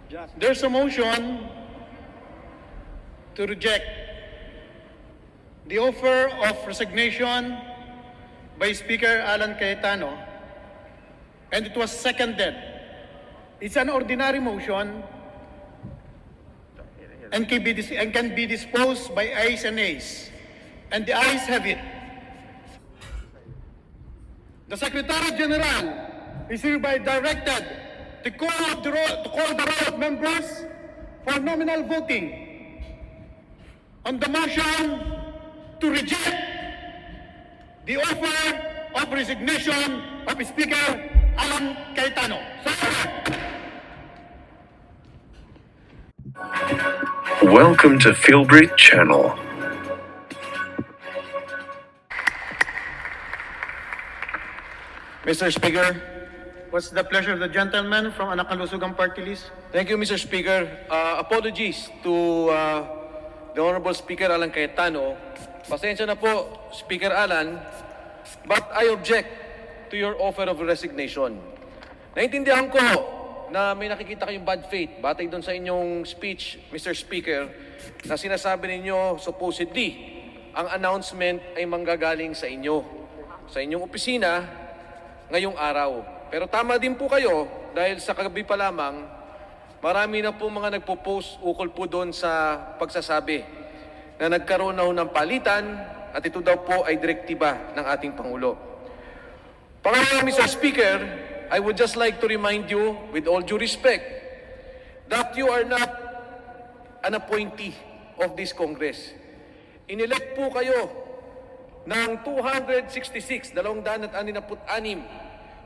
There's a motion to reject the offer of resignation by Speaker Alan Cayetano, and it was seconded. It's an ordinary motion and can be disposed by ayes and nays, and the ayes have it. The Secretary General is hereby directed to call the roll of members for nominal voting on the motion to reject the offer of resignation of Speaker Alan Cayetano. Welcome to Philbrit Channel. Mr. Speaker, What's the pleasure of the gentleman from Anakalusugang Party List? thank you, Mr. Speaker. Apologies to the Honorable Speaker Alan Cayetano. Pasensya na po, Speaker Alan, but I object to your offer of resignation. Naintindihan ko na may nakikita kayong bad faith batay doon sa inyong speech, Mr. Speaker, na sinasabi ninyo supposedly ang announcement ay manggagaling sa inyo, sa inyong opisina ngayong araw. Pero tama din po kayo dahil sa kagabi pa lamang, marami na po mga nagpo-post ukol po doon sa pagsasabi na nagkaroon na ho ng palitan at ito daw po ay direktiba ng ating Pangulo. Pangalawa, Mr. Speaker, I would just like to remind you, with all due respect, that you are not an appointee of this Congress. Inelect po kayo ng 266, 266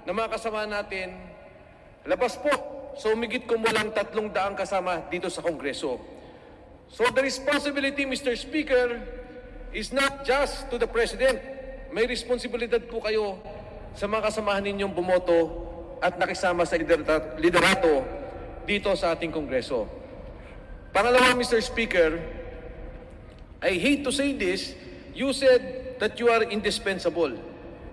na mga kasama natin, labas po. So umigit kumulang 300 kasama dito sa Kongreso. So the responsibility, Mr. Speaker, is not just to the President. May responsibilidad po kayo sa mga kasamahan ninyong bumoto at nakisama sa liderato dito sa ating Kongreso. Pangalawa, Mr. Speaker, I hate to say this, you said that you are indispensable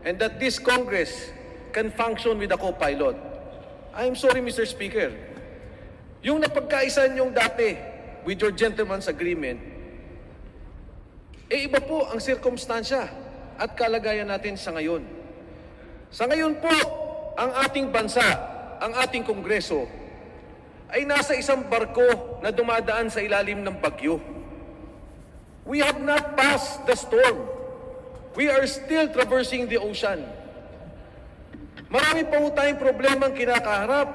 and that this Congress can function with a co-pilot. I'm sorry, Mr. Speaker. Yung napagkaisa niyong dati with your gentleman's agreement, iba po ang sirkumstansya at kalagayan natin sa ngayon. Sa ngayon po, ang ating bansa, ang ating Kongreso, ay nasa isang barko na dumadaan sa ilalim ng bagyo. We have not passed the storm. We are still traversing the ocean. Marami pa ho tayong problemang kinakaharap.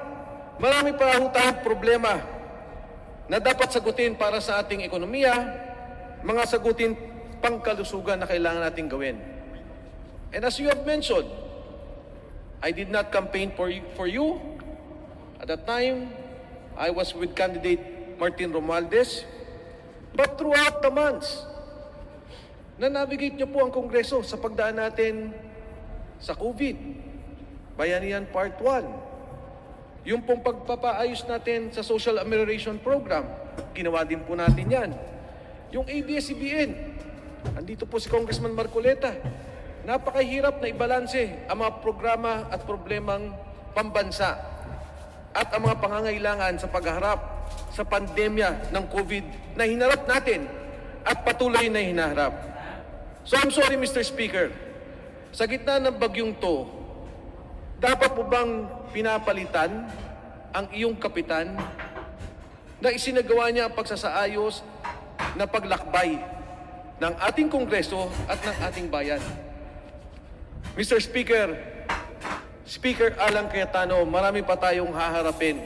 Marami pa ho tayong problema na dapat sagutin para sa ating ekonomiya, mga sagutin pangkalusugan na kailangan natin gawin. And as you have mentioned, I did not campaign for you. At that time, I was with candidate Martin Romualdez. But throughout the months, na-navigate niyo po ang Kongreso sa pagdaan natin sa COVID. Bayanihan Part 1. Yung pong pagpapaayos natin sa Social Amelioration Program, ginawa din po natin yan. Yung ABS-CBN, andito po si Congressman Marcoleta. Napakahirap na ibalanse ang mga programa at problemang pambansa at ang mga pangangailangan sa pagharap sa pandemya ng COVID na hinarap natin at patuloy na hinaharap. So I'm sorry, Mr. Speaker, sa gitna ng bagyong to, dapat po bang pinapalitan ang iyong kapitan na isinagawa niya ang pagsasaayos na paglakbay ng ating Kongreso at ng ating bayan? Mr. Speaker, Speaker Alan Cayetano, marami pa tayong haharapin.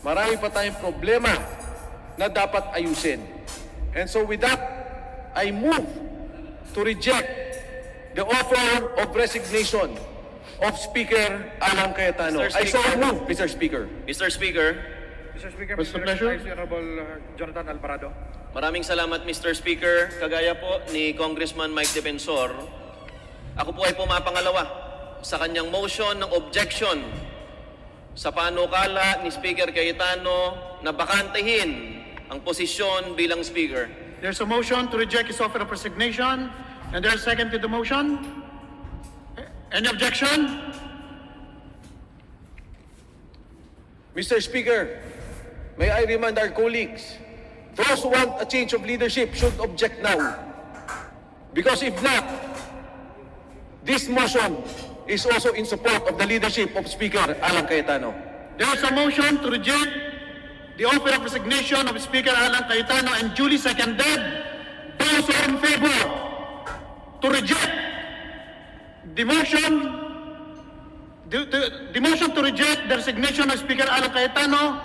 Marami pa tayong problema na dapat ayusin. And so with that, I move to reject the offer of resignation of Speaker Alan Cayetano. I so move, Mr. Speaker. Mr. Speaker, Mr. Speaker, Mr. Pleasure. Honorable Jonathan Alvarado. maraming salamat Mr. Speaker. Kagaya po ni Congressman Mike Defensor, ako po ay pumapangalawa sa kanyang motion ng objection sa panukala ni Speaker Cayetano na bakantehin ang posisyon bilang Speaker. There's a motion to reject his offer of resignation, and there's a second to the motion. Any objection? Mr. Speaker, may I remind our colleagues, those who want a change of leadership should object now. Because if not, this motion is also in support of the leadership of Speaker Alan Cayetano. There is a motion to reject the offer of resignation of Speaker Alan Cayetano and duly seconded. Those who are in favor to reject the motion, the motion to reject the resignation of Speaker Alan Cayetano,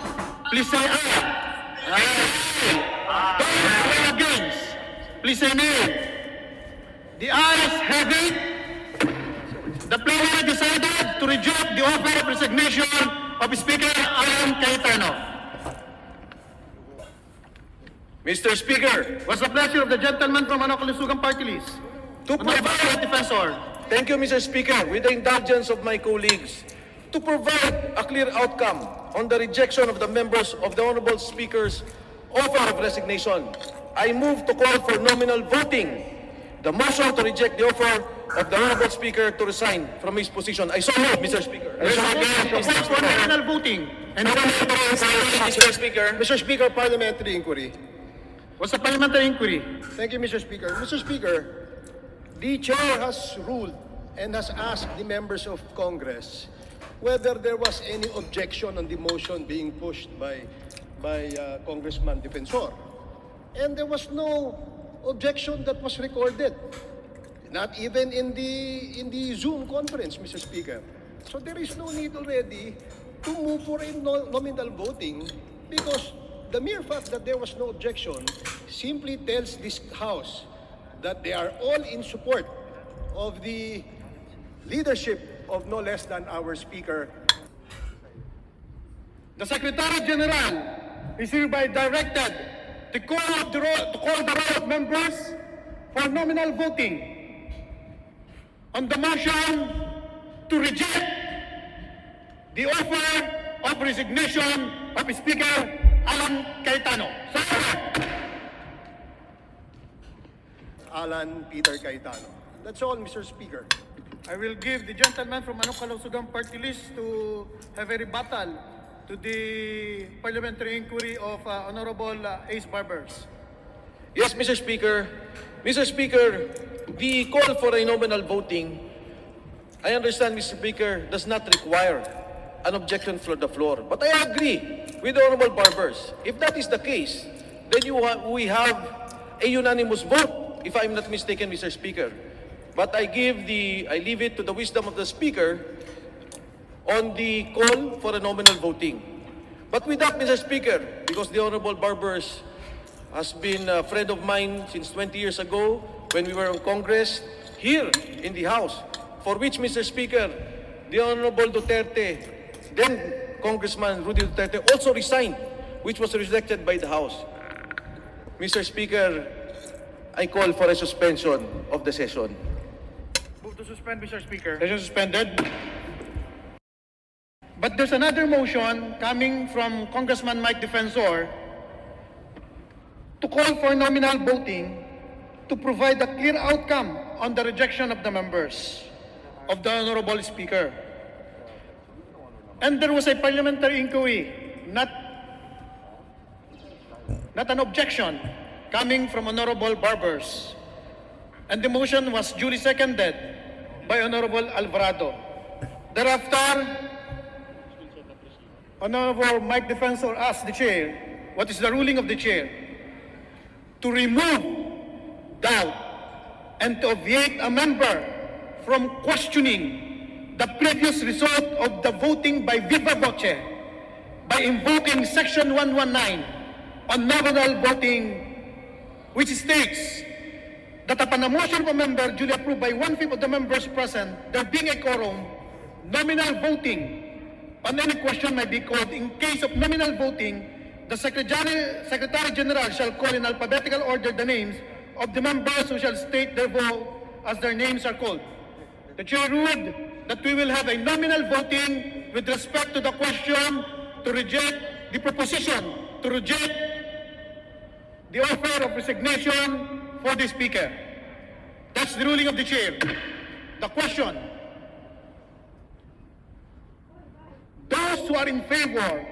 please say aye. Aye. Those who are against, please say nay. The ayes have it. The plenary decided to reject the offer of resignation of Speaker Alan Cayetano. Mr. Speaker, What's the pleasure of the gentleman from Kalusugan Party List? to provide Defensor. Thank you, Mr. Speaker. With the indulgence of my colleagues, to provide a clear outcome on the rejection of the members of the Honorable Speaker's offer of resignation, I move to call for nominal voting. The motion to reject the offer of the Honorable Speaker to resign from his position. I so move, Mr. Speaker. There is a motion to call for nominal voting. And Mr. Speaker. Mr. Speaker, parliamentary inquiry. what's the parliamentary inquiry? Thank you, Mr. Speaker. Mr. Speaker, the chair has ruled and has asked the members of Congress whether there was any objection on the motion being pushed by Congressman Defensor. And there was no objection that was recorded. Not even in the Zoom conference, Mr. Speaker. So there is no need already to move for a nominal voting because the mere fact that there was no objection simply tells this House that they are all in support of the leadership of no less than our Speaker. The Secretary General is hereby directed to call the roll of members for nominal voting on the motion to reject the offer of resignation of Speaker Alan Cayetano. Alan Peter Cayetano. That's all, Mr. Speaker. I will give the gentleman from Kalusugan Party List to have a rebuttal to the parliamentary inquiry of Honorable Ace Barbers. Yes, Mr. Speaker. Mr. Speaker, the call for a nominal voting, I understand, Mr. Speaker, does not require an objection from the floor. But I agree with Honorable Barbers. If that is the case, then we have a unanimous vote, if I'm not mistaken, Mr. Speaker. But I leave it to the wisdom of the Speaker on the call for a nominal voting. But with that, Mr. Speaker, because the Honorable Barbers has been a friend of mine since 20 years ago when we were in Congress, here in the House, for which, Mr. Speaker, the Honorable Duterte, then Congressman Rudy Duterte, also resigned, which was rejected by the House. Mr. Speaker, I call for a suspension of the session. Move to suspend, Mr. Speaker. Session suspended. But there's another motion coming from Congressman Mike Defensor to call for nominal voting to provide a clear outcome on the rejection of the members of the Honorable Speaker. And there was a parliamentary inquiry, not an objection, coming from Honorable Barbers. And the motion was duly seconded by Honorable Alvarado. Thereafter, Honorable Mike Defensor asked the chair, what is the ruling of the chair? To remove doubt and to obviate a member from questioning the previous result of the voting by viva voce by invoking Section 119 on nominal voting, which states that upon a motion of a member duly approved by 1/5 of the members present, there being a quorum, nominal voting on any question may be called. In case of nominal voting, the Secretary General shall call in alphabetical order the names of the members who shall state their vote as their names are called. The chair ruled that we will have a nominal voting with respect to the question to reject the proposition to reject the offer of resignation for the Speaker. That's the ruling of the chair. The question: those who are in favor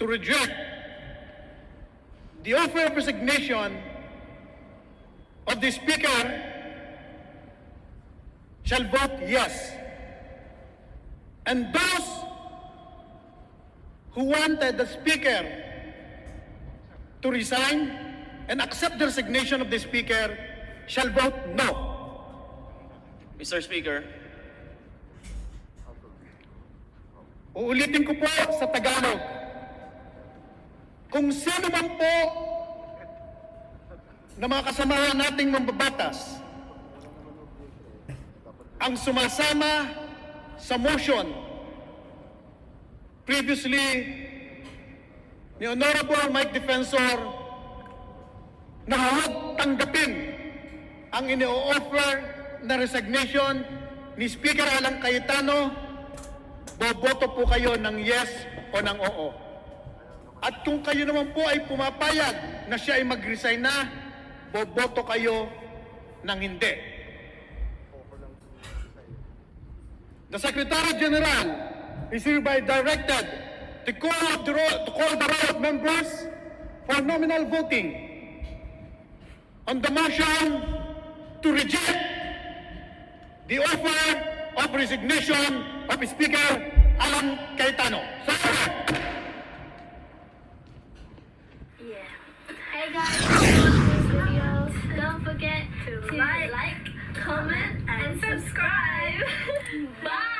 to reject the offer of resignation of the Speaker shall vote yes. And those who wanted the Speaker to resign and accept the resignation of the Speaker shall vote no. Mr. Speaker, Uulitin ko po sa Tagalog. Kung sino man po na mga kasamahan nating mambabatas ang sumasama sa motion previously ni Honorable Mike Defensor na huwag tanggapin ang ino-offer na resignation ni Speaker Alan Cayetano, boboto po kayo ng yes o ng oo. At kung kayo naman po ay pumapayag na siya ay mag-resign na, boboto kayo ng hindi. The Secretary General is hereby directed to call the roll of members for nominal voting on the motion to reject the offer of resignation of Speaker Alan Cayetano. Yeah. Hey guys, if you like this video, don't forget to like, comment, and subscribe. Bye.